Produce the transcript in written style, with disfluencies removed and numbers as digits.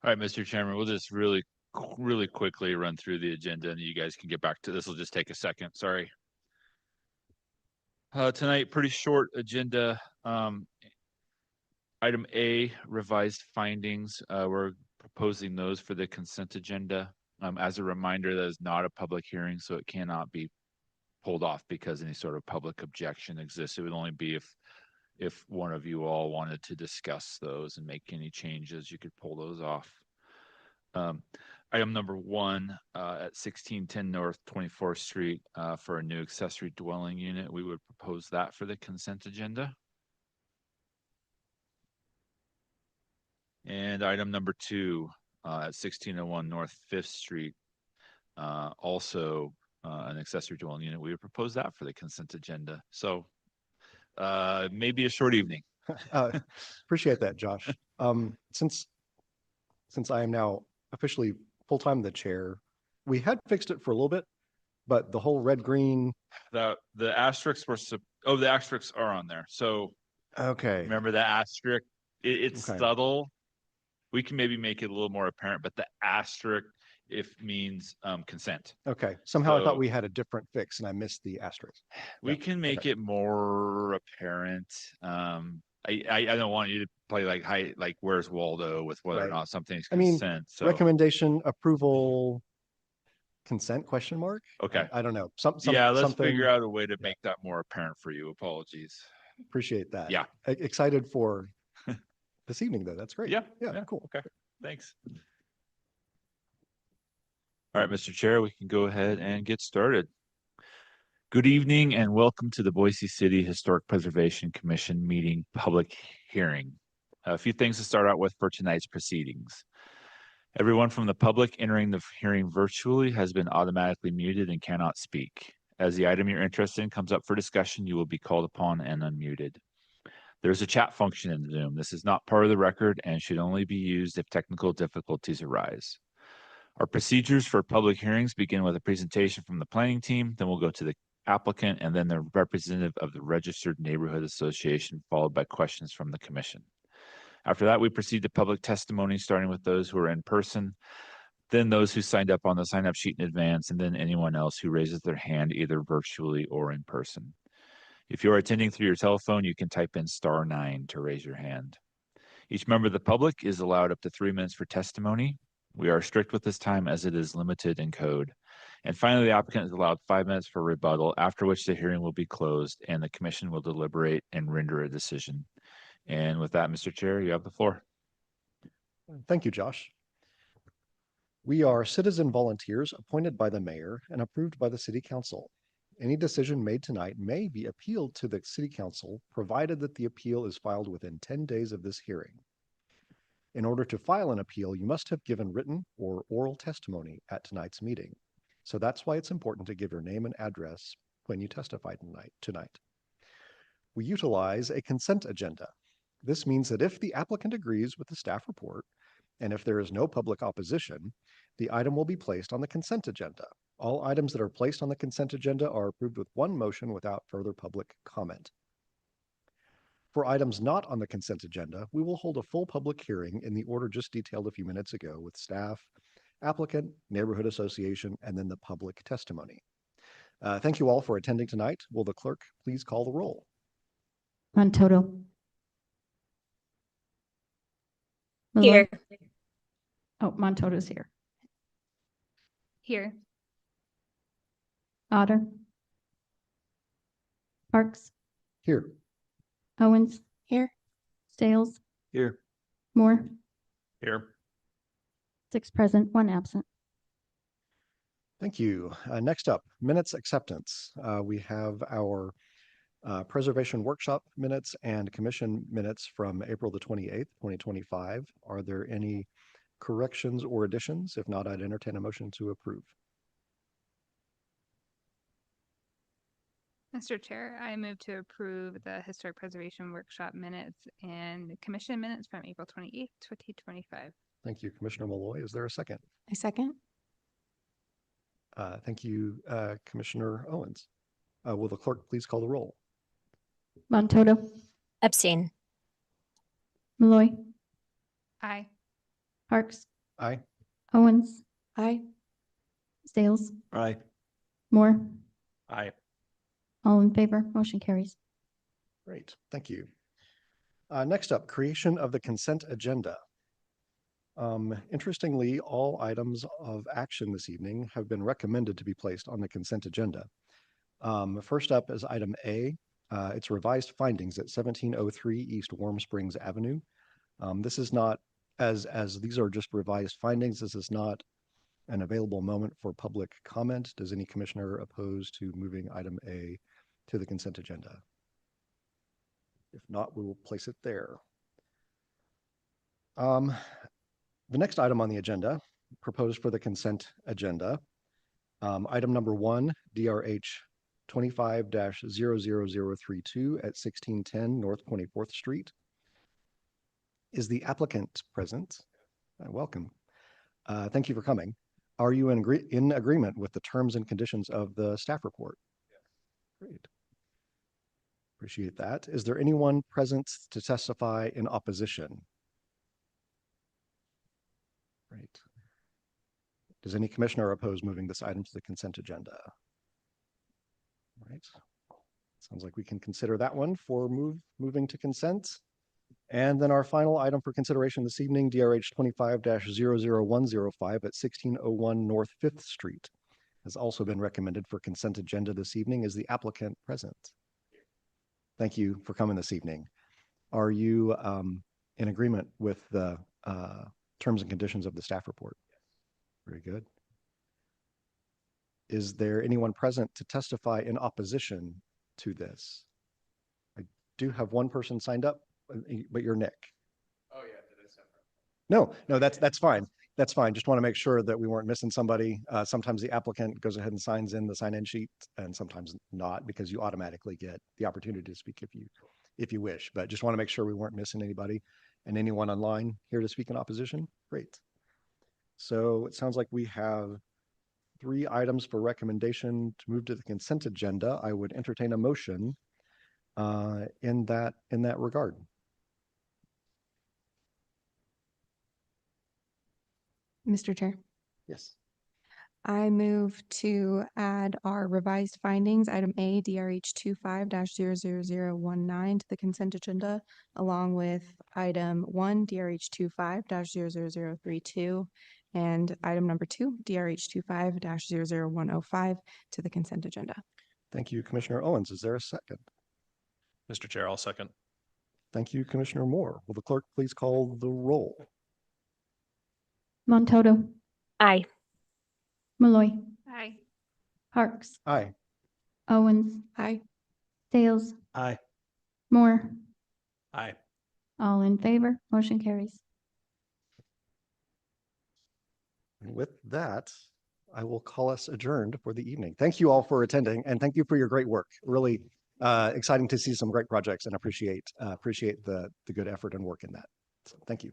All right, Mr. Chairman, we'll just really quickly run through the agenda and you guys can get back to this. Will just take a second. Sorry. Tonight, pretty short agenda. Item A, revised findings. We're proposing those for the consent agenda. As a reminder, that is not a public hearing, so it cannot be pulled off because any sort of public objection exists. It would only be if one of you all wanted to discuss those and make any changes, you could pull those off. Item number 1, at 1610 North 24th Street, for a new accessory dwelling unit, we would propose that for the consent agenda. And item number 2, at 1601 North 5th Street, also an accessory dwelling unit, we would propose that for the consent agenda. So maybe a short evening. Appreciate that, Josh. Since I am now officially full-time the chair, we had fixed it for a little bit, but the whole red-green. The asterisks were, the asterisks are on there. So okay. Remember the asterisk? It's Okay. subtle. We can maybe make it a little more apparent, but the asterisk means consent. Okay. Somehow I thought we had a different fix and I missed the asterisk. We can make it more apparent. I don't want you to play like Where's Waldo with whether or not something's consent. Recommendation, approval, consent, question mark? Okay. I don't know. Let's figure out a way to make that more apparent for you. Apologies. Appreciate that. Yeah. Excited for this evening though. That's great. Yeah. Cool. Okay. Thanks. All right, Mr. Chair, we can go ahead and get started. Good evening and welcome to the Boise City Historic Preservation Commission meeting public hearing. A few things to start out with for tonight's proceedings. Everyone from the public entering the hearing virtually has been automatically muted and cannot speak. As the item you're interested in comes up for discussion, you will be called upon and unmuted. There's a chat function in Zoom. This is not part of the record and should only be used if technical difficulties arise. Our procedures for public hearings begin with a presentation from the planning team, then we'll go to the applicant and then the representative of the Registered Neighborhood Association, followed by questions from the commission. After that, we proceed to public testimony, starting with those who are in person, then those who signed up on the sign-up sheet in advance, and then anyone else who raises their hand either virtually or in person. If you are attending through your telephone, you can type in *9 to raise your hand. Each member of the public is allowed up to 3 minutes for testimony. We are strict with this time as it is limited in code. And finally, the applicant is allowed 5 minutes for rebuttal, after which the hearing will be closed and the commission will deliberate and render a decision. And with that, Mr. Chair, you have the floor. Thank you, Josh. We are citizen volunteers appointed by the mayor and approved by the city council. Any decision made tonight may be appealed to the city council, provided that the appeal is filed within 10 days of this hearing. In order to file an appeal, you must have given written or oral testimony at tonight's meeting. So that's why it's important to give your name and address when you testify tonight. We utilize a consent agenda. This means that if the applicant agrees with the staff report, and if there is no public opposition, the item will be placed on the consent agenda. All items that are placed on the consent agenda are approved with one motion without further public comment. For items not on the consent agenda, we will hold a full public hearing in the order just detailed a few minutes ago with staff, applicant, neighborhood association, and then the public testimony. Thank you all for attending tonight. Will the clerk please call the roll? Montoto. Here. Oh, Montoto's here. Here. Otter. Parks. Here. Owens. Here. Sales. Here. Moore. Here. 6 present, 1 absent. Thank you. Next up, minutes acceptance. We have our preservation workshop minutes and commission minutes from April the 28th, 2025. Are there any corrections or additions? If not, I'd entertain a motion to approve. Mr. Chair, I move to approve the Historic Preservation Workshop minutes and Commission minutes from April 28th, 2025. Thank you, Commissioner Malloy. Is there a second? I second. Thank you, Commissioner Owens. Will the clerk please call the roll? Montoto. Abstain. Malloy. Aye. Parks, Aye. Owens, Aye. Sales, Aye. Moore, Aye. all in favor, motion carries. Great, thank you. Next up, creation of the consent agenda. Interestingly, all items of action this evening have been recommended to be placed on the consent agenda. First up is item A. It's revised findings at 1703 East Warm Springs Avenue. This is not, as these are just revised findings, this is not an available moment for public comment. Does any commissioner oppose to moving item A to the consent agenda? If not, we will place it there. The next item on the agenda, proposed for the consent agenda, item number 1, DRH 25-00032 at 1610 North 24th Street. Is the applicant present? Welcome. Thank you for coming. Are you in agreement with the terms and conditions of the staff report? Yes. Great. Appreciate that. Is there anyone present to testify in opposition? Great. Does any commissioner oppose moving this item to the consent agenda? All right. Sounds like we can consider that one for moving to consent. And then our final item for consideration this evening, DRH 25-00105 at 1601 North 5th Street, has also been recommended for consent agenda this evening. Is the applicant present? Thank you for coming this evening. Are you in agreement with the terms and conditions of the staff report? Very good. Is there anyone present to testify in opposition to this? I do have one person signed up, but you're Nick. Oh yeah, did I send that? No, that's fine. That's fine. Just want to make sure that we weren't missing somebody. Sometimes the applicant goes ahead and signs in the sign-in sheet, and sometimes not, because you automatically get the opportunity to speak if you wish. But just want to make sure we weren't missing anybody. And anyone online here to speak in opposition? Great. So it sounds like we have 3 items for recommendation to move to the consent agenda. I would entertain a motion in that regard. Mr. Chair, Yes. I move to add our revised findings, item A, DRH 25-00019 to the consent agenda, along with item 1, DRH 25-00032, and item number 2, DRH 25-00105 to the consent agenda. Thank you, Commissioner Owens. Is there a second? Mr. Chair, I'll second. Thank you, Commissioner Moore. Will the clerk please call the roll? Montoto, Aye. Malloy, Aye. Parks, Aye. Owens, Aye. Sales, Aye. Moore, Aye. all in favor, motion carries. And with that, I will call us adjourned for the evening. Thank you all for attending, and thank you for your great work. Really exciting to see some great projects, and appreciate the good effort and work in that. So thank you.